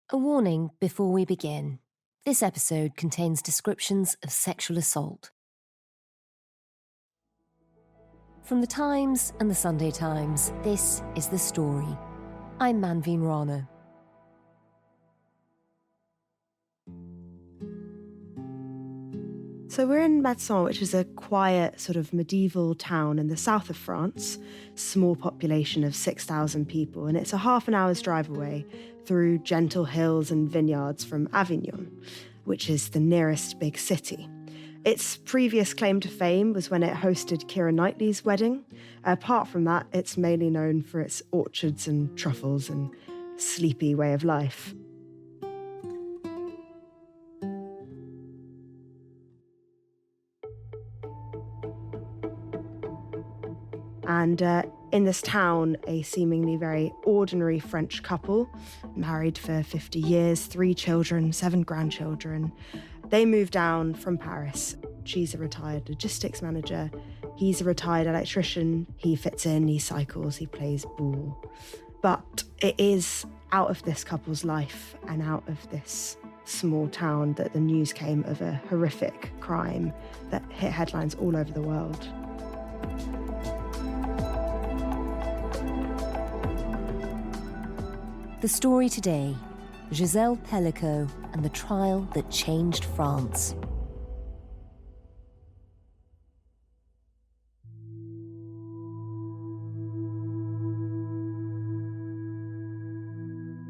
A warning before we begin. This episode contains descriptions of sexual assault. From the Times and the Sunday Times, this is The Story. I'm Manveen Rana. So we're in Médecins, which is a quiet sort of medieval town in the south of France, small population of 6,000 people, and it's a half an hour's drive away through gentle hills and vineyards from Avignon, which is the nearest big city. Its previous claim to fame was when it hosted Keira Knightley's wedding. Apart from that, it's mainly known for its orchards and truffles and sleepy way of life. And in this town, a seemingly very ordinary French couple, married for 50 years, 3 children, 7 grandchildren, they moved down from Paris. She's a retired logistics manager. He's a retired electrician. He fits in, he cycles, he plays ball. But it is out of this couple's life and out of this small town that the news came of a horrific crime that hit headlines all over the world. The story today, Gisèle Pelicot and the trial that changed France.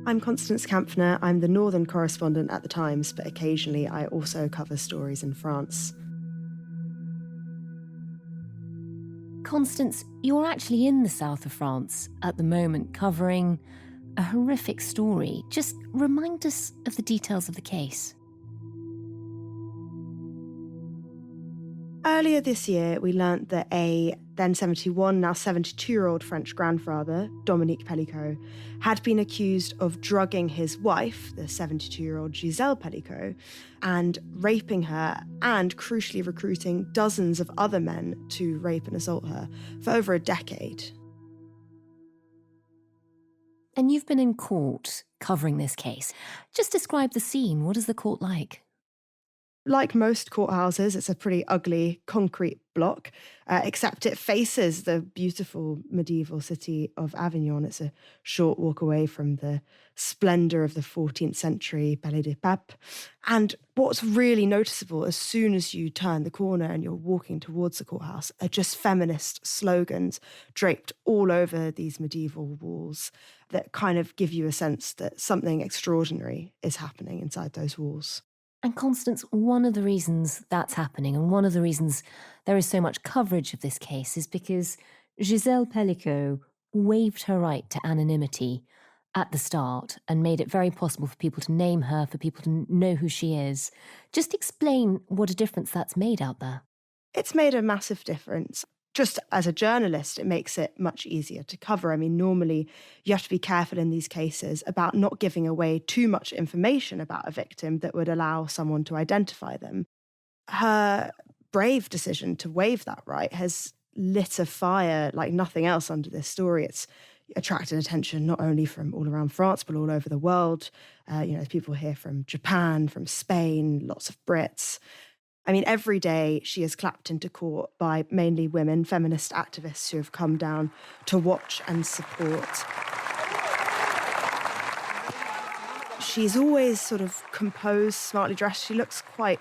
I'm Constance Kampfner. I'm the northern correspondent at The Times, but occasionally I also cover stories in France. Constance, you're actually in the south of France at the moment, covering a horrific story. Just remind us of the details of the case. Earlier this year, we learnt that a then 71, now 72-year-old French grandfather, Dominique Pelicot, had been accused of drugging his wife, the 72-year-old Gisèle Pelicot, and raping her and, crucially, recruiting dozens of other men to rape and assault her for over a decade. And you've been in court covering this case. Just describe the scene. What is the court like? Like most courthouses, it's a pretty ugly concrete block, except it faces the beautiful medieval city of Avignon. It's a short walk away from the splendour of the 14th century Palais des Papes. And what's really noticeable as soon as you turn the corner and you're walking towards the courthouse are just feminist slogans draped all over these medieval walls that kind of give you a sense that something extraordinary is happening inside those walls. And Constance, one of the reasons that's happening and one of the reasons there is so much coverage of this case is because Gisèle Pelicot waived her right to anonymity at the start and made it very possible for people to name her, for people to know who she is. Just explain what a difference that's made out there. It's made a massive difference. Just as a journalist, it makes it much easier to cover. I mean, normally you have to be careful in these cases about not giving away too much information about a victim that would allow someone to identify them. Her brave decision to waive that right has lit a fire like nothing else under this story. It's attracted attention not only from all around France, but all over the world. People here from Japan, from Spain, lots of Brits. I mean, every day she is clapped into court by mainly women, feminist activists who have come down to watch and support. She's always sort of composed, smartly dressed. She looks quite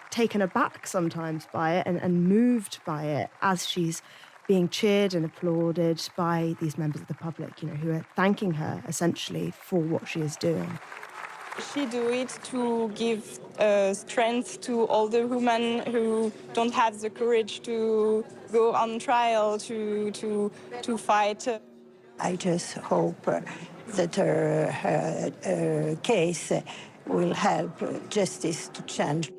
taken aback sometimes by it and moved by it as she's being cheered and applauded by these members of the public, who are thanking her essentially for what she is doing. She do it to give strength to all the women who don't have the courage to go on trial, to fight. I just hope that her case will help justice to change.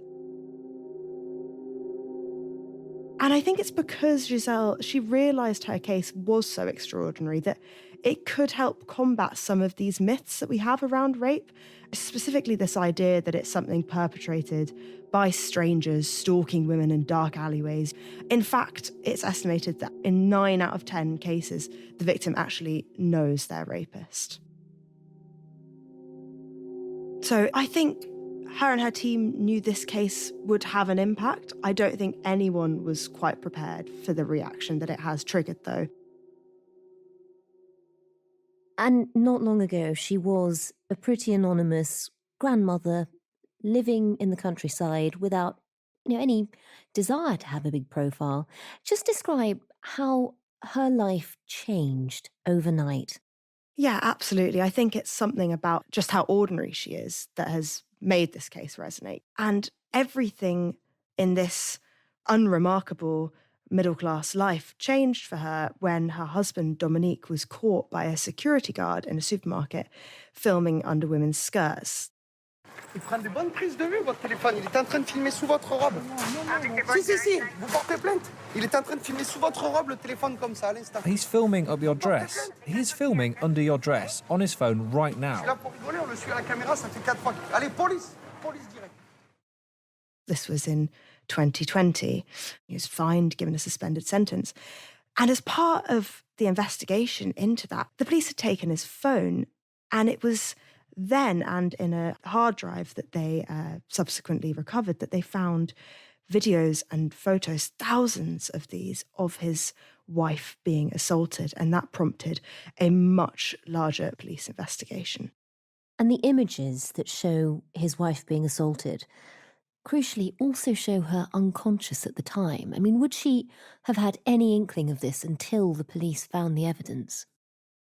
And I think it's because Gisèle, she realised her case was so extraordinary that it could help combat some of these myths that we have around rape, specifically this idea that it's something perpetrated by strangers stalking women in dark alleyways. In fact, it's estimated that in 9 out of 10 cases, the victim actually knows their rapist. So I think her and her team knew this case would have an impact. I don't think anyone was quite prepared for the reaction that it has triggered, though. And not long ago, she was a pretty anonymous grandmother living in the countryside without, any desire to have a big profile. Just describe how her life changed overnight. Yeah, absolutely. I think it's something about just how ordinary she is that has made this case resonate. And everything in this unremarkable middle-class life changed for her when her husband, Dominique, was caught by a security guard in a supermarket filming under women's skirts. Ils prennent de bonnes prises de vue, votre téléphone. Il était en train de filmer sous votre robe. Si. Vous portez plainte. Il était en train de filmer sous votre robe le téléphone comme ça à l'instant. He's filming up your dress. He's filming under your dress on his phone right Je suis là now. pour rigoler, on le suit à la caméra, ça fait 4 fois. Allez, police direct. This was in 2020. He was fined, given a suspended sentence. And as part of the investigation into that, the police had taken his phone, and it was then, and in a hard drive that they subsequently recovered, that they found videos and photos, thousands of these, of his wife being assaulted. And that prompted a much larger police investigation. And the images that show his wife being assaulted, crucially, also show her unconscious at the time. I mean, would she have had any inkling of this until the police found the evidence?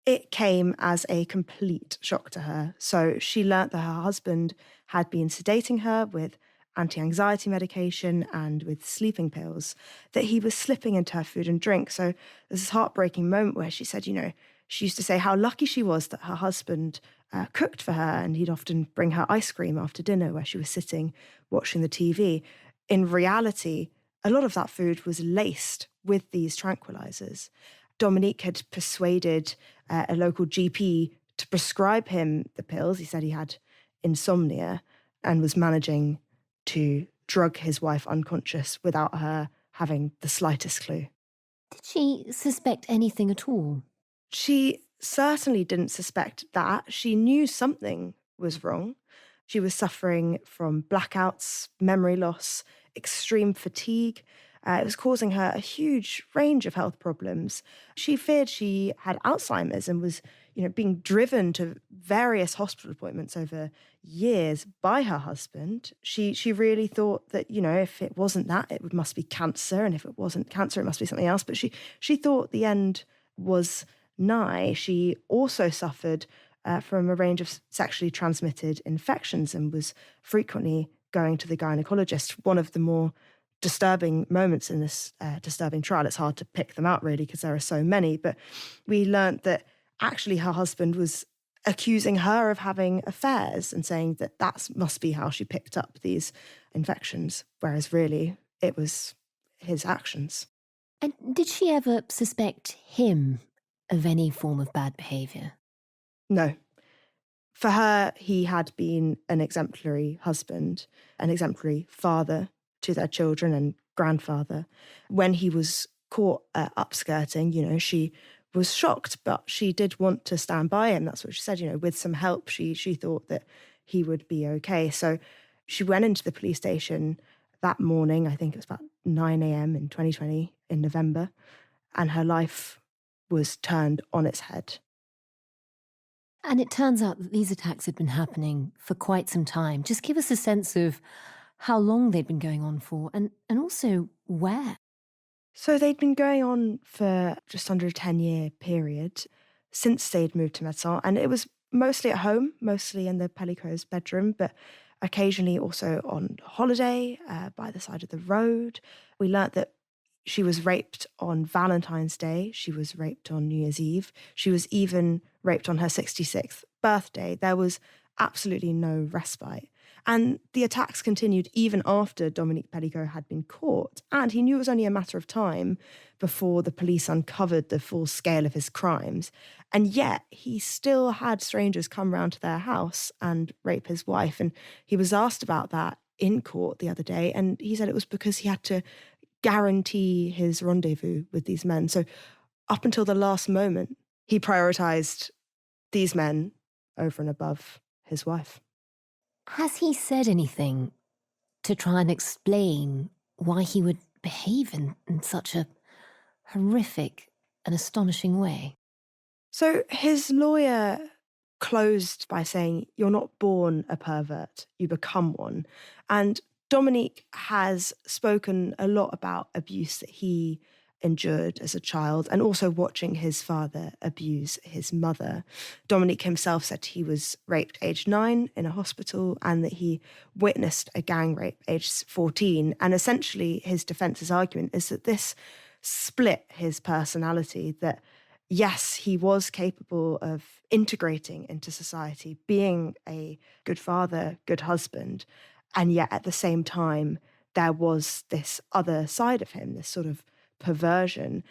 It came as a complete shock to her. So she learnt that her husband had been sedating her with anti-anxiety medication and with sleeping pills, that he was slipping into her food and drink. So there's this heartbreaking moment where she said, she used to say how lucky she was that her husband cooked for her, and he'd often bring her ice cream after dinner where she was sitting watching the TV. In reality, a lot of that food was laced with these tranquilizers. Dominique had persuaded a local GP to prescribe him the pills. He said he had insomnia and was managing to drug his wife unconscious without her having the slightest clue. Did she suspect anything at all? She certainly didn't suspect that. She knew something was wrong. She was suffering from blackouts, memory loss, extreme fatigue. It was causing her a huge range of health problems. She feared she had Alzheimer's and was, being driven to various hospital appointments over years by her husband. She really thought that, if it wasn't that, it must be cancer, and if it wasn't cancer, it must be something else. But she thought the end was nigh. She also suffered from a range of sexually transmitted infections and was frequently going to the gynecologist. One of the more disturbing moments in this disturbing trial, it's hard to pick them out really because there are so many, but we learnt that actually her husband was accusing her of having affairs and saying that must be how she picked up these infections, whereas really it was his actions. And did she ever suspect him of any form of bad behaviour? No. For her, he had been an exemplary husband, an exemplary father to their children and grandfather. When he was caught upskirting, she was shocked, but she did want to stand by him. That's what she said, with some help, she thought that he would be okay. So she went into the police station that morning, I think it was about 9 a.m. in 2020 in November, and her life was turned on its head. And it turns out that these attacks had been happening for quite some time. Just give us a sense of how long they'd been going on for and also where. So they'd been going on for just under a 10-year period since they'd moved to Médecins, and it was mostly at home, mostly in the Pelicot's bedroom, but occasionally also on holiday by the side of the road. We learnt that she was raped on Valentine's Day. She was raped on New Year's Eve. She was even raped on her 66th birthday. There was absolutely no respite. And the attacks continued even after Dominique Pelicot had been caught. And he knew it was only a matter of time before the police uncovered the full scale of his crimes. And yet he still had strangers come round to their house and rape his wife. And he was asked about that in court the other day. And he said it was because he had to guarantee his rendezvous with these men. So up until the last moment, he prioritised these men over and above his wife. Has he said anything to try and explain why he would behave in such a horrific and astonishing way? So his lawyer closed by saying, "You're not born a pervert, you become one." And Dominique has spoken a lot about abuse that he endured as a child and also watching his father abuse his mother. Dominique himself said he was raped aged 9 in a hospital and that he witnessed a gang rape aged 14. And essentially his defence's argument is that this split his personality, that yes, he was capable of integrating into society, being a good father, good husband, and yet at the same time, there was this other side of him, this sort of perversion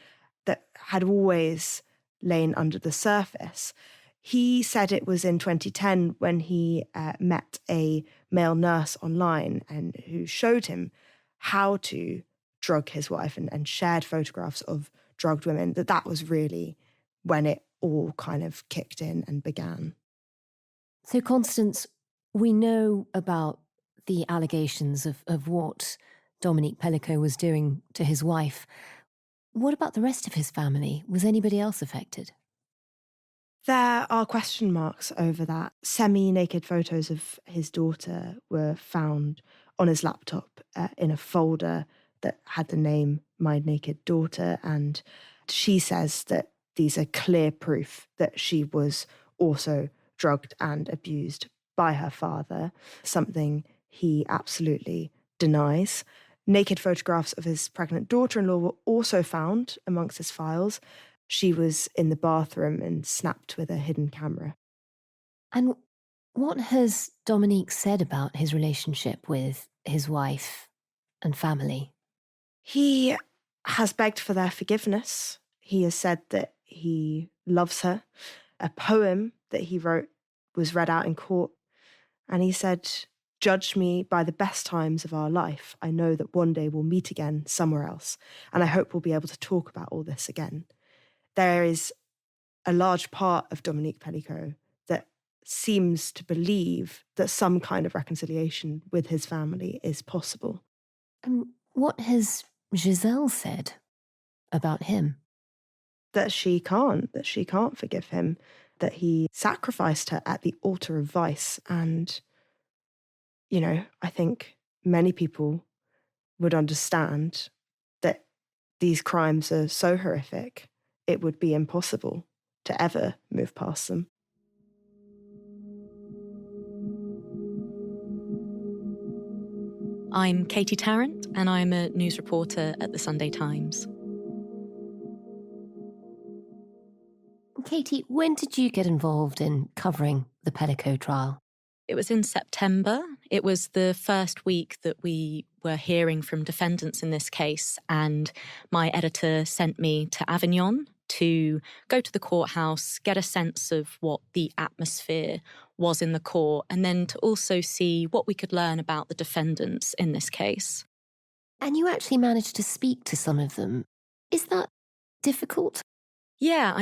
that had always lain under the surface. He said it was in 2010 when he met a male nurse online and who showed him how to drug his wife and shared photographs of drugged women, that was really when it all kind of kicked in and began. So, Constance, we know about the allegations of what Dominique Pelicot was doing to his wife. What about the rest of his family? Was anybody else affected? There are question marks over that. Semi-naked photos of his daughter were found on his laptop in a folder that had the name My Naked Daughter, and she says that these are clear proof that she was also drugged and abused by her father, something he absolutely denies. Naked photographs of his pregnant daughter-in-law were also found amongst his files. She was in the bathroom and snapped with a hidden camera. And what has Dominique said about his relationship with his wife and family? He has begged for their forgiveness. He has said that he loves her. A poem that he wrote was read out in court, and he said, "Judge me by the best times of our life. I know that one day we'll meet again somewhere else, and I hope we'll be able to talk about all this again." There is a large part of Dominique Pelicot that seems to believe that some kind of reconciliation with his family is possible. And what has Gisèle said about him? That she can't forgive him, that he sacrificed her at the altar of vice. And, I think many people would understand that these crimes are so horrific, it would be impossible to ever move past them. I'm Katie Tarrant, and I'm a news reporter at the Sunday Times. Katie, when did you get involved in covering the Pelicot trial? It was in September. It was the first week that we were hearing from defendants in this case, and my editor sent me to Avignon to go to the courthouse, get a sense of what the atmosphere was in the court, and then to also see what we could learn about the defendants in this case. And you actually managed to speak to some of them. Is that difficult? Yeah,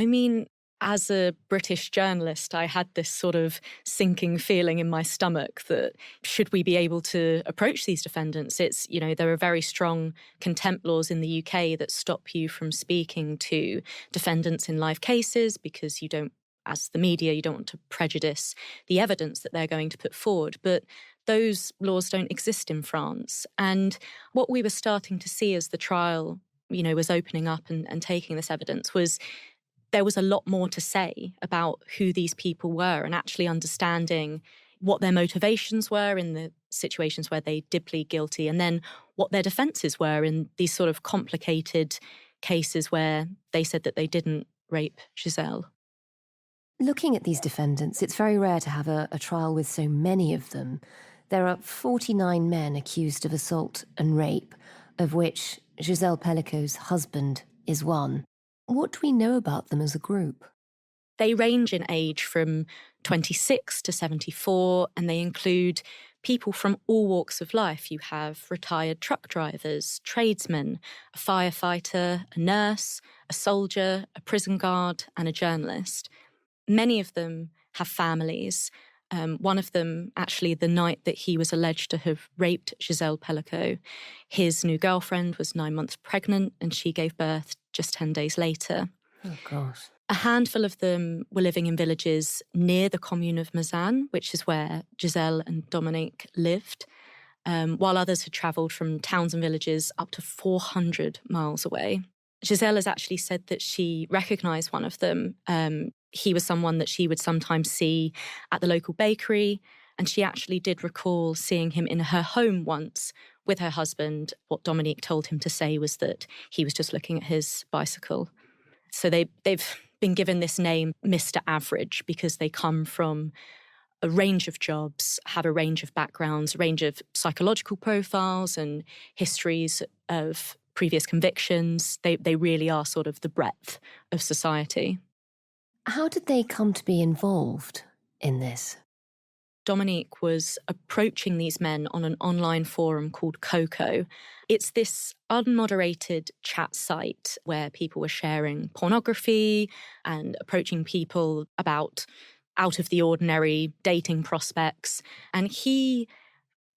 as a British journalist, I had this sort of sinking feeling in my stomach that should we be able to approach these defendants? There are very strong contempt laws in the UK that stop you from speaking to defendants in live cases because you don't, as the media, you don't want to prejudice the evidence that they're going to put forward. But those laws don't exist in France. And what we were starting to see as the trial, was opening up and taking this evidence was there was a lot more to say about who these people were and actually understanding what their motivations were in the situations where they did plead guilty, and then what their defences were in these sort of complicated cases where they said that they didn't rape Gisèle. Looking at these defendants, it's very rare to have a trial with so many of them. There are 49 men accused of assault and rape, of which Gisèle Pelicot's husband is one. What do we know about them as a group? They range in age from 26 to 74, and they include people from all walks of life. You have retired truck drivers, tradesmen, a firefighter, a nurse, a soldier, a prison guard, and a journalist. Many of them have families, One of them, actually, the night that he was alleged to have raped Gisèle Pelicot, his new girlfriend was 9 months pregnant and she gave birth just 10 days later. Oh, gosh. A handful of them were living in villages near the commune of Mazan, which is where Gisèle and Dominique lived, while others had travelled from towns and villages up to 400 miles away. Gisèle has actually said that she recognised one of them. He was someone that she would sometimes see at the local bakery, and she actually did recall seeing him in her home once with her husband. What Dominique told him to say was that he was just looking at his bicycle. So they've been given this name, Mr. Average, because they come from a range of jobs, have a range of backgrounds, a range of psychological profiles and histories of previous convictions. They really are sort of the breadth of society. How did they come to be involved in this? Dominique was approaching these men on an online forum called Coco. It's this unmoderated chat site where people were sharing pornography and approaching people about out of the ordinary dating prospects. And he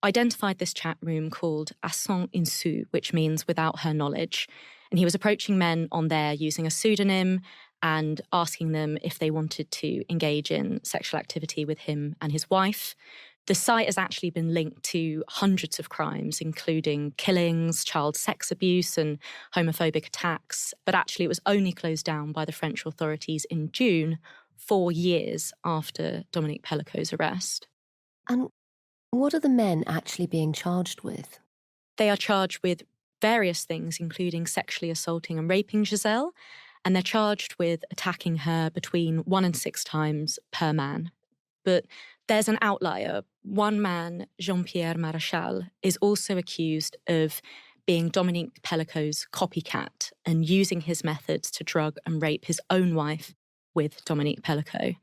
identified this chat room called à son insu, which means without her knowledge. And he was approaching men on there using a pseudonym and asking them if they wanted to engage in sexual activity with him and his wife. The site has actually been linked to hundreds of crimes, including killings, child sex abuse and homophobic attacks. But actually, it was only closed down by the French authorities in June, 4 years after Dominique Pelicot's arrest. And what are the men actually being charged with? They are charged with various things, including sexually assaulting and raping Gisèle, and they're charged with attacking her between 1 and 6 times per man. But there's an outlier. One man, Jean-Pierre Maréchal, is also accused of being Dominique Pelicot's copycat and using his methods to drug and rape his own wife with Dominique Pelicot.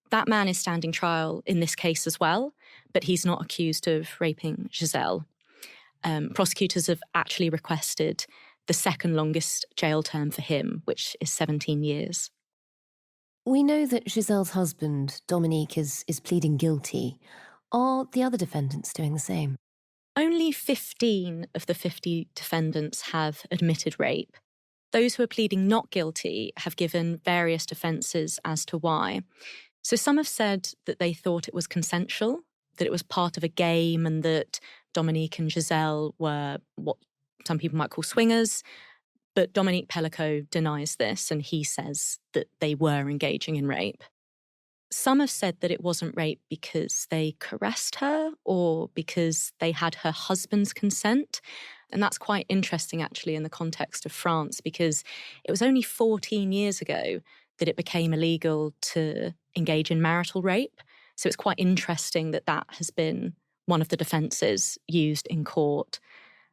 That man is standing trial in this case as well, but he's not accused of raping Gisèle. Prosecutors have actually requested the second longest jail term for him, which is 17 years. We know that Gisèle's husband, Dominique, is pleading guilty. Are the other defendants doing the same? Only 15 of the 50 defendants have admitted rape. Those who are pleading not guilty have given various defences as to why. So some have said that they thought it was consensual, that it was part of a game, and that Dominique and Gisèle were what some people might call swingers. But Dominique Pelicot denies this, and he says that they were engaging in rape. Some have said that it wasn't rape because they caressed her or because they had her husband's consent. And that's quite interesting, actually, in the context of France, because it was only 14 years ago that it became illegal to engage in marital rape. So it's quite interesting that that has been one of the defences used in court.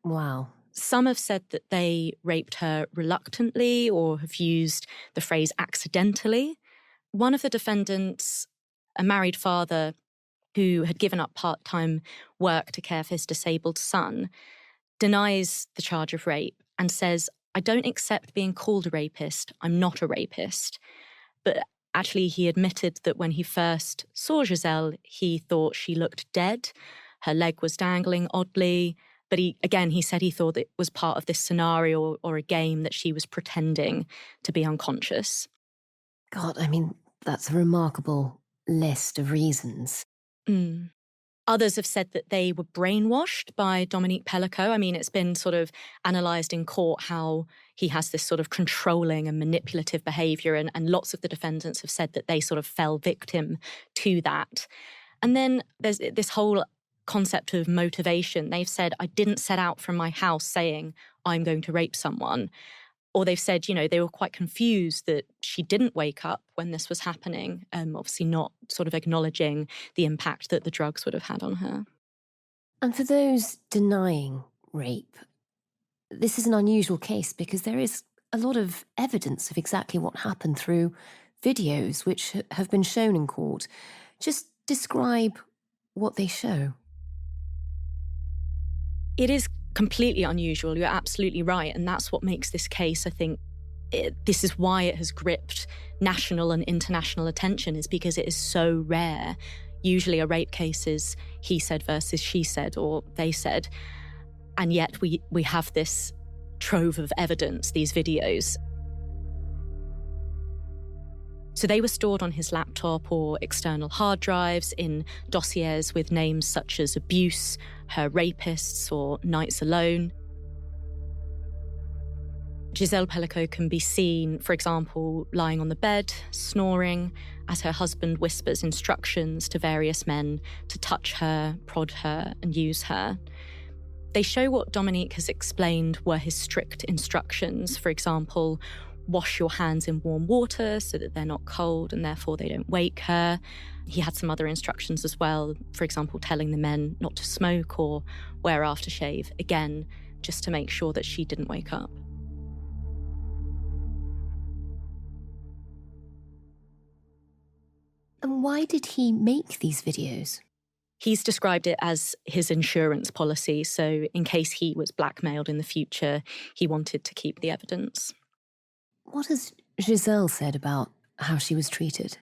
Wow. Some have said that they raped her reluctantly or have used the phrase accidentally. One of the defendants, a married father who had given up part-time work to care for his disabled son, denies the charge of rape and says, "I don't accept being called a rapist. I'm not a rapist." But actually, he admitted that when he first saw Gisèle, he thought she looked dead. Her leg was dangling oddly. But he said he thought it was part of this scenario or a game that she was pretending to be unconscious. God, I mean, that's a remarkable list of reasons. Mm. Others have said that they were brainwashed by Dominique Pelicot. I mean, it's been sort of analysed in court how he has this sort of controlling and manipulative behaviour, and lots of the defendants have said that they sort of fell victim to that. And then there's this whole concept of motivation. They've said, "I didn't set out from my house saying I'm going to rape someone." Or they've said, they were quite confused that she didn't wake up when this was happening, obviously not sort of acknowledging the impact that the drugs would have had on her. And for those denying rape, this is an unusual case because there is a lot of evidence of exactly what happened through videos which have been shown in court. Just describe what they show. It is completely unusual. You're absolutely right. And that's what makes this case, I think, this is why it has gripped national and international attention, is because it is so rare. Usually a rape case is he said versus she said or they said. And yet we have this trove of evidence, these videos. So they were stored on his laptop or external hard drives in dossiers with names such as abuse, her rapists, or nights alone. Gisèle Pelicot can be seen, for example, lying on the bed, snoring, as her husband whispers instructions to various men to touch her, prod her, and use her. They show what Dominique has explained were his strict instructions. For example, wash your hands in warm water so that they're not cold and therefore they don't wake her. He had some other instructions as well, for example, telling the men not to smoke or wear aftershave, again, just to make sure that she didn't wake up. And why did he make these videos? He's described it as his insurance policy, so in case he was blackmailed in the future, he wanted to keep the evidence. What has Gisèle said about how she was treated?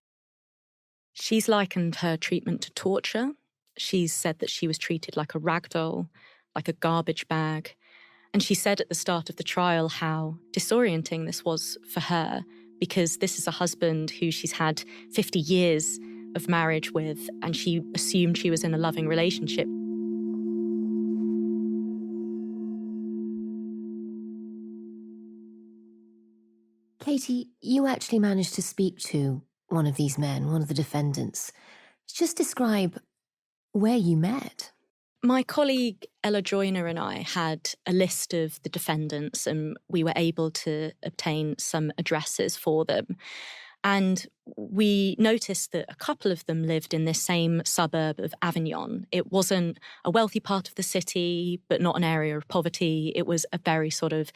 She's likened her treatment to torture. She's said that she was treated like a rag doll, like a garbage bag. And she said at the start of the trial how disorienting this was for her, because this is a husband who she's had 50 years of marriage with, and she assumed she was in a loving relationship. Katie, you actually managed to speak to one of these men, one of the defendants. Just describe where you met. My colleague Ella Joyner and I had a list of the defendants, and we were able to obtain some addresses for them. And we noticed that a couple of them lived in this same suburb of Avignon. It wasn't a wealthy part of the city, but not an area of poverty. It was a very sort of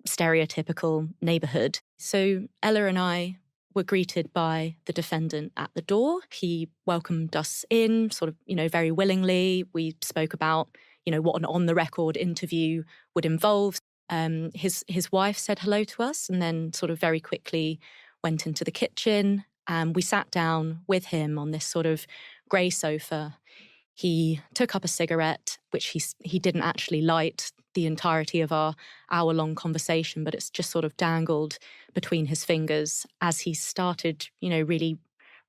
stereotypical neighbourhood. So Ella and I were greeted by the defendant at the door. He welcomed us in, sort of, very willingly. We spoke about, what an on-the-record interview would involve. His wife said hello to us and then sort of very quickly went into the kitchen, and we sat down with him on this sort of grey sofa. He took up a cigarette, which he didn't actually light the entirety of our hour-long conversation, but it's just sort of dangled between his fingers as he started, really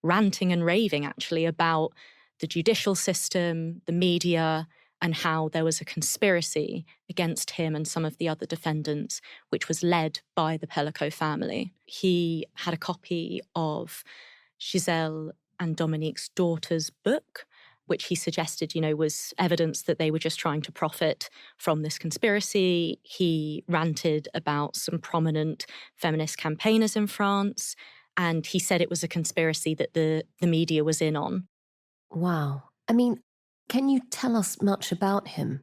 ranting and raving actually about the judicial system, the media, and how there was a conspiracy against him and some of the other defendants, which was led by the Pelicot family. He had a copy of Gisèle and Dominique's daughter's book, which he suggested, was evidence that they were just trying to profit from this conspiracy. He ranted about some prominent feminist campaigners in France, and he said it was a conspiracy that the media was in on. Wow. I mean, can you tell us much about him?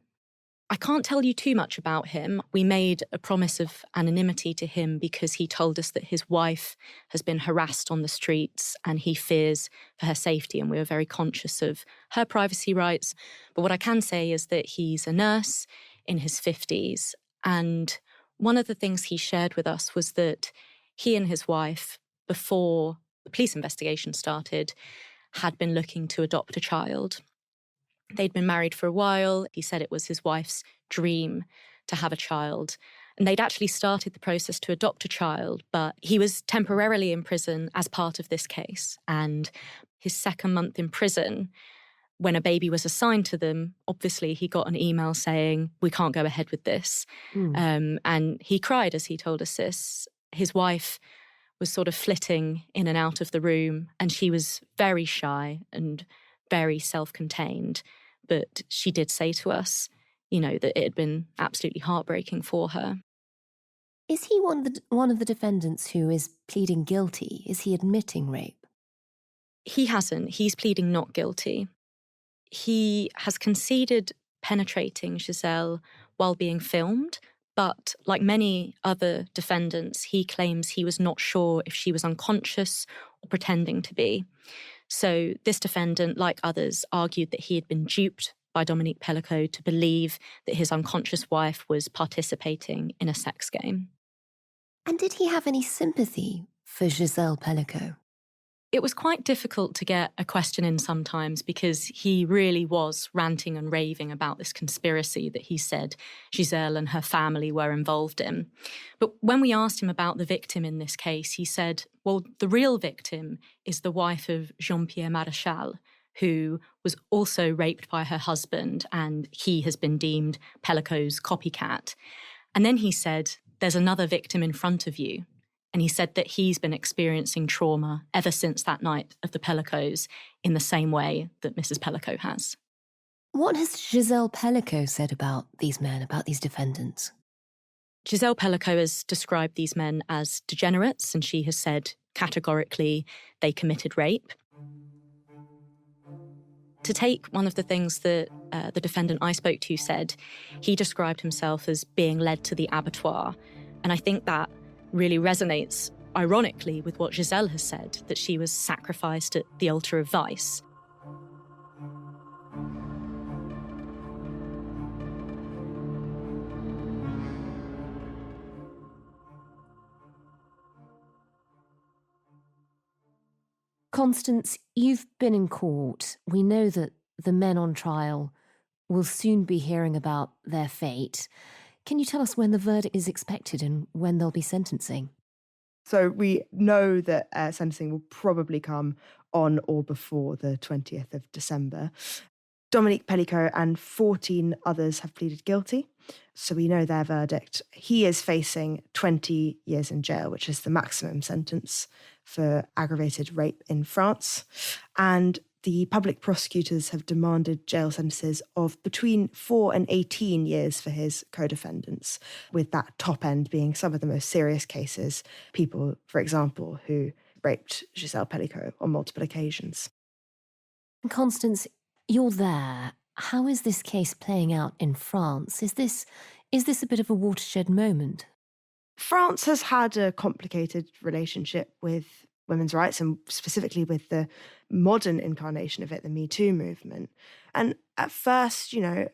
I can't tell you too much about him. We made a promise of anonymity to him because he told us that his wife has been harassed on the streets and he fears for her safety, and we were very conscious of her privacy rights. But what I can say is that he's a nurse in his 50s, and one of the things he shared with us was that he and his wife, before the police investigation started, had been looking to adopt a child. They'd been married for a while. He said it was his wife's dream to have a child. And they'd actually started the process to adopt a child, but he was temporarily in prison as part of this case. And his second month in prison, when a baby was assigned to them, obviously he got an email saying, we can't go ahead with this. And he cried as he told us this. His wife was sort of flitting in and out of the room, and she was very shy and very self-contained, but she did say to us, that it had been absolutely heartbreaking for her. Is he one of the defendants who is pleading guilty? Is he admitting rape? He hasn't. He's pleading not guilty. He has conceded penetrating Gisèle while being filmed, but like many other defendants, he claims he was not sure if she was unconscious or pretending to be. So this defendant, like others, argued that he had been duped by Dominique Pelicot to believe that his unconscious wife was participating in a sex game. And did he have any sympathy for Gisèle Pelicot? It was quite difficult to get a question in sometimes because he really was ranting and raving about this conspiracy that he said Gisèle and her family were involved in. But when we asked him about the victim in this case, he said, well, the real victim is the wife of Jean-Pierre Maréchal, who was also raped by her husband, and he has been deemed Pelicot's copycat. And then he said, there's another victim in front of you. And he said that he's been experiencing trauma ever since that night of the Pelicots in the same way that Mrs. Pelicot has. What has Gisèle Pelicot said about these men, about these defendants? Gisèle Pelicot has described these men as degenerates, and she has said categorically they committed rape. To take one of the things that the defendant I spoke to said, he described himself as being led to the abattoir. And I think that really resonates, ironically, with what Gisèle has said, that she was sacrificed at the altar of vice. Constance, you've been in court. We know that the men on trial will soon be hearing about their fate. Can you tell us when the verdict is expected and when they'll be sentencing? So we know that sentencing will probably come on or before the 20th of December. Dominique Pelicot and 14 others have pleaded guilty, so we know their verdict. He is facing 20 years in jail, which is the maximum sentence for aggravated rape in France. And the public prosecutors have demanded jail sentences of between 4 and 18 years for his co-defendants, with that top end being some of the most serious cases, people, for example, who raped Gisèle Pelicot on multiple occasions. Constance, you're there. How is this case playing out in France? Is this a bit of a watershed moment? France has had a complicated relationship with women's rights, and specifically with the modern incarnation of it, the Me Too movement. And at first, the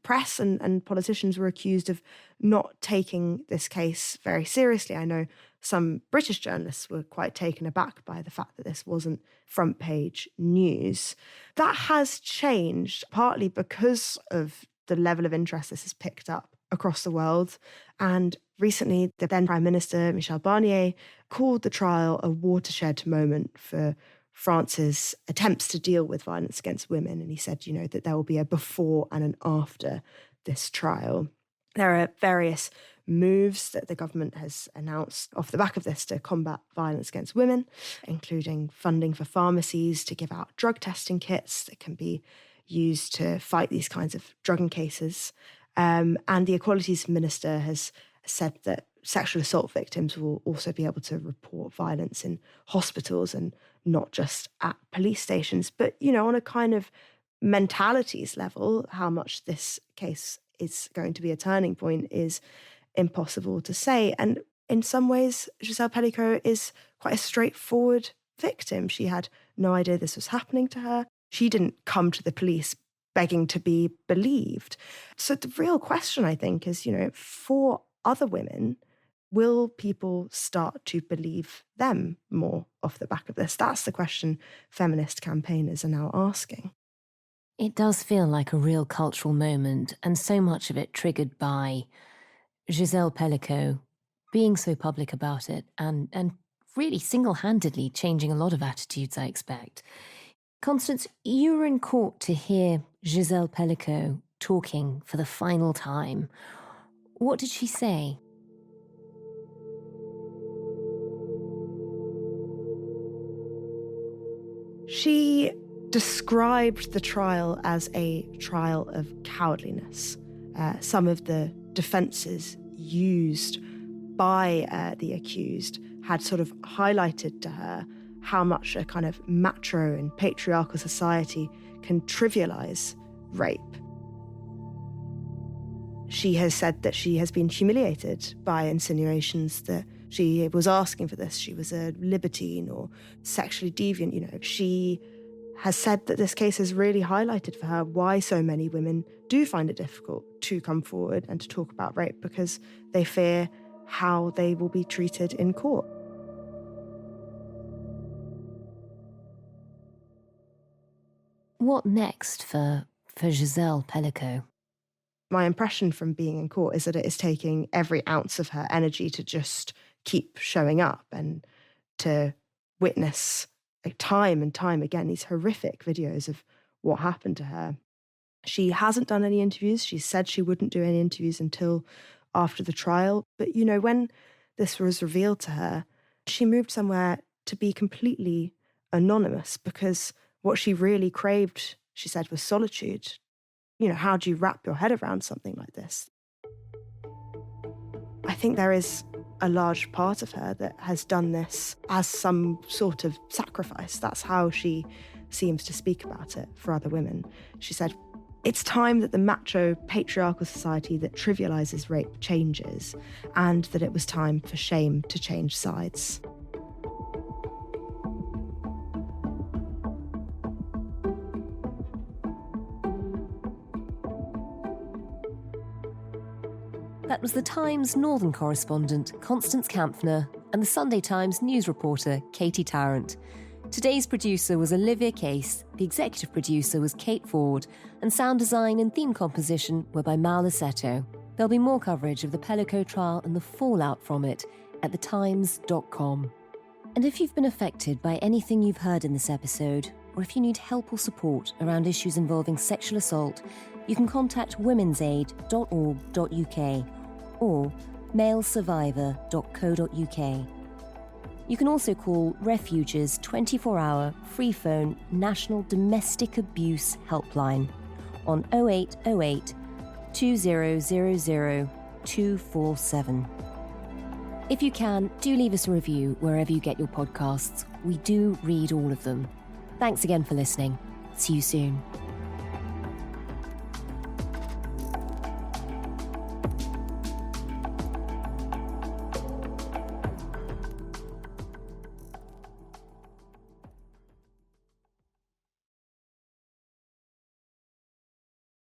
press and politicians were accused of not taking this case very seriously. I know some British journalists were quite taken aback by the fact that this wasn't front page news. That has changed, partly because of the level of interest this has picked up across the world. And recently, the then Prime Minister, Michel Barnier, called the trial a watershed moment for France's attempts to deal with violence against women. And he said, that there will be a before and an after this trial. There are various moves that the government has announced off the back of this to combat violence against women, including funding for pharmacies to give out drug testing kits that can be used to fight these kinds of drugging cases. And the Equalities Minister has said that sexual assault victims will also be able to report violence in hospitals and not just at police stations. But, on a kind of mentalities level, how much this case is going to be a turning point is impossible to say. And in some ways, Gisèle Pelicot is quite a straightforward victim. She had no idea this was happening to her. She didn't come to the police begging to be believed. So the real question, I think, is, for other women, will people start to believe them more off the back of this? That's the question feminist campaigners are now asking. It does feel like a real cultural moment, and so much of it triggered by Gisèle Pelicot being so public about it and really single-handedly changing a lot of attitudes, I expect. Constance, you were in court to hear Gisèle Pelicot talking for the final time. What did she say? She described the trial as a trial of cowardliness. Some of the defences used by the accused had sort of highlighted to her how much a kind of macho and patriarchal society can trivialise rape. She has said that she has been humiliated by insinuations that she was asking for this, she was a libertine or sexually deviant. She has said that this case has really highlighted for her why so many women do find it difficult to come forward and to talk about rape, because they fear how they will be treated in court. What next for Gisèle Pelicot? My impression from being in court is that it is taking every ounce of her energy to just keep showing up and to witness time and time again these horrific videos of what happened to her. She hasn't done any interviews. She said she wouldn't do any interviews until after the trial. But, you know, when this was revealed to her, she moved somewhere to be completely anonymous because what she really craved, she said, was solitude. You know, how do you wrap your head around something like this? I think there is a large part of her that has done this as some sort of sacrifice. That's how she seems to speak about it for other women. She said, it's time that the macho, patriarchal society that trivializes rape changes, and that it was time for shame to change sides. That was the Times Northern correspondent Constance Kampfner and the Sunday Times news reporter Katie Tarrant. Today's producer was Olivia Case, the executive producer was Kate Ford, and sound design and theme composition were by Mal Lassetto. There'll be more coverage of the Pelicot trial and the fallout from it at thetimes.com. And if you've been affected by anything you've heard in this episode, or if you need help or support around issues involving sexual assault, you can contact womensaid.org.uk or malesurvivor.co.uk. You can also call Refuge's 24-hour freephone National Domestic Abuse Helpline on 0808 2000 247. If you can, do leave us a review wherever you get your podcasts. We do read all of them. Thanks again for listening. See you soon.